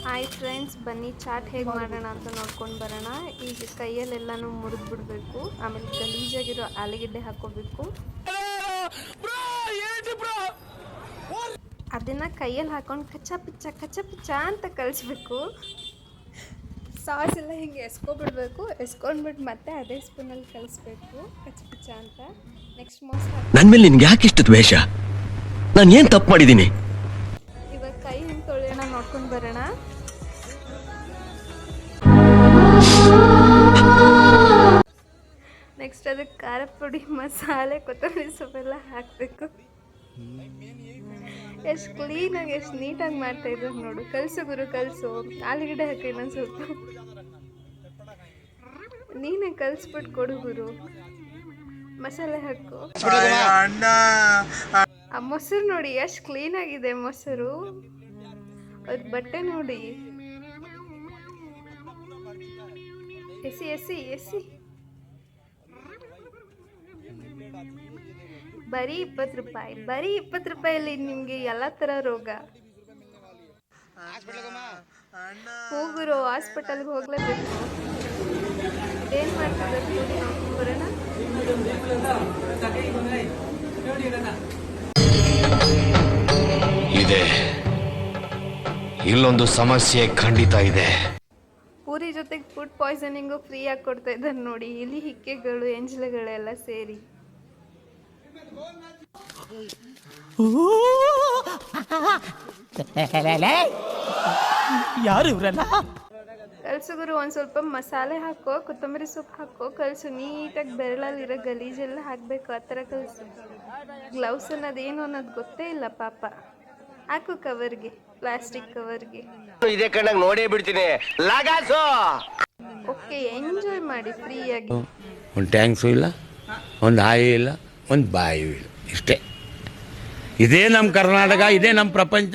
Hi friends, ಬನ್ನಿ chat ಹೇಗೆ ಮಾಡೋಣ ಅಂತ ನೋಡ್ಕೊಂಡು ಬರೋಣ. ಈಗ ಕೈಯಲ್ಲೆಲ್ಲನೂ ಮುರಿದು ಬಿಡಬೇಕು. ಆಮೇಲೆ ಗಲೀಜಾಗಿರೋ ಆಲೂಗೆಡ್ಡೆ ಹಾಕೋಬೇಕು. ಅದನ್ನು ಕೈಯಲ್ಲಿ ಹಾಕೊಂಡು ಕಚ್ಚ ಪಿಚ್ಚ ಅಂತ ಕಲಿಸ್ಬೇಕು. ಸಾಸ್ ಎಲ್ಲ ಹಿಂಗೆ ಎಸ್ಕೊಬಿಡ್ಬೇಕು. ಎಸ್ಕೊಂಡ್ಬಿಟ್ಟು ಮತ್ತೆ ಅದೇ ಸ್ಪೂನಲ್ಲಿ ಕಲಿಸ್ಬೇಕು ಕಚ್ಚ ಪಿಚ್ಚ ಅಂತ. ನೆಕ್ಸ್ಟ್ ನನ್ನ ಮೇಲೆ ನಿನ್ಗೆ ಯಾಕೆ ಇಷ್ಟು ದ್ವೇಷ? ನಾನು ಏನು ತಪ್ಪು ಮಾಡಿದ್ದೀನಿ? ಇವಾಗ ಕೈ ಹಿಂಗೆ ತೊಳೆಯೋಣ, ನೋಡ್ಕೊಂಡು ಬರೋಣ. ನೆಕ್ಸ್ಟ್ ಅದಕ್ಕೆ ಖಾರ ಪುಡಿ, ಮಸಾಲೆ, ಕೊತ್ತಂಬರಿ ಸೊಪ್ಪೆಲ್ಲ ಹಾಕಬೇಕು. ಎಷ್ಟು ಕ್ಲೀನಾಗಿ ಎಷ್ಟು ನೀಟಾಗಿ ಮಾಡ್ತಾ ಇದ್ದಾರೆ ನೋಡು. ಕಲಸು ಗುರು ಕಲಸು. ಆಲೂಗಡ್ಡೆ ಹಾಕಿ ಇನ್ನೊಂದು ಸ್ವಲ್ಪ ನೀನೇ ಕಲಿಸ್ಬಿಟ್ಟು ಕೊಡು ಗುರು. ಮಸಾಲೆ ಹಾಕು. ಆ ಮೊಸರು ನೋಡಿ ಎಷ್ಟು ಕ್ಲೀನಾಗಿದೆ ಮೊಸರು. ಅವ್ರ ಬಟ್ಟೆ ನೋಡಿ. AC AC AC. ಬರೀ 20 ರೂಪಾಯಿ. ಬರೀ 20 ರೂಪಾಯಲ್ಲಿ ನಿಮಗೆ ಎಲ್ಲ ಥರ ರೋಗ. ಹೋಗುರು, ಹಾಸ್ಪಿಟಲ್ಗೆ ಹೋಗ್ಲೇಬೇಕು. ಏನು ಮಾಡ್ತಿದ್ದಾರೆ ನೋಡಿ, ನೋಡ್ಕೊಂಡು ಬರೋಣ. ಇದೆ, ಇಲ್ಲೊಂದು ಸಮಸ್ಯೆ ಖಂಡಿತ ಇದೆ. ಪೂರಿ ಜೊತೆಗೆ ಫುಡ್ ಪಾಯ್ಸನಿಂಗು ಫ್ರೀಯಾಗಿ ಕೊಡ್ತಾ ಇದ್ದಾರೆ ನೋಡಿ. ಇಲಿ ಹಿಕ್ಕೆಗಳು, ಎಂಜಲಗಳೆಲ್ಲ ಸೇರಿ. ಯಾರು ಇವರೆಲ್ಲ? ಕಲಸು ಗುರು. ಒಂದು ಸ್ವಲ್ಪ ಮಸಾಲೆ ಹಾಕೋ, ಕೊತ್ತಂಬರಿ ಸೊಪ್ಪು ಹಾಕೋ, ಕಲಸು. ನೀಟಾಗಿ ಬೆರಳಲ್ಲಿರೋ ಗಲೀಜೆಲ್ಲ ಹಾಕಬೇಕು. ಆ ಥರ ಕಲಸು. ಗ್ಲೌಸ್ ಅನ್ನೋದೇನು ಅನ್ನೋದು ಗೊತ್ತೇ ಇಲ್ಲ ಪಾಪ. ಹಾಕು ಕವರ್ಗೆ, ಪ್ಲಾಸ್ಟಿಕ್ ಕವರ್ಗೆ. ಇದೇ ಕಣ್ಣಾಗ ನೋಡೇ ಬಿಡ್ತೀನಿ. ಓಕೆ, ಎಂಜಾಯ್ ಮಾಡಿ ಫ್ರೀಯಾಗಿ. ಒಂದು ಟ್ಯಾಂಕ್ಸು ಇಲ್ಲ, ಒಂದು ಹಾಯಿ ಇಲ್ಲ, ಒಂದು ಬಾಯಿಯೂ ಇಲ್ಲ. ಇಷ್ಟೇ. ಇದೇ ನಮ್ಮ ಕರ್ನಾಟಕ, ಇದೇ ನಮ್ಮ ಪ್ರಪಂಚ.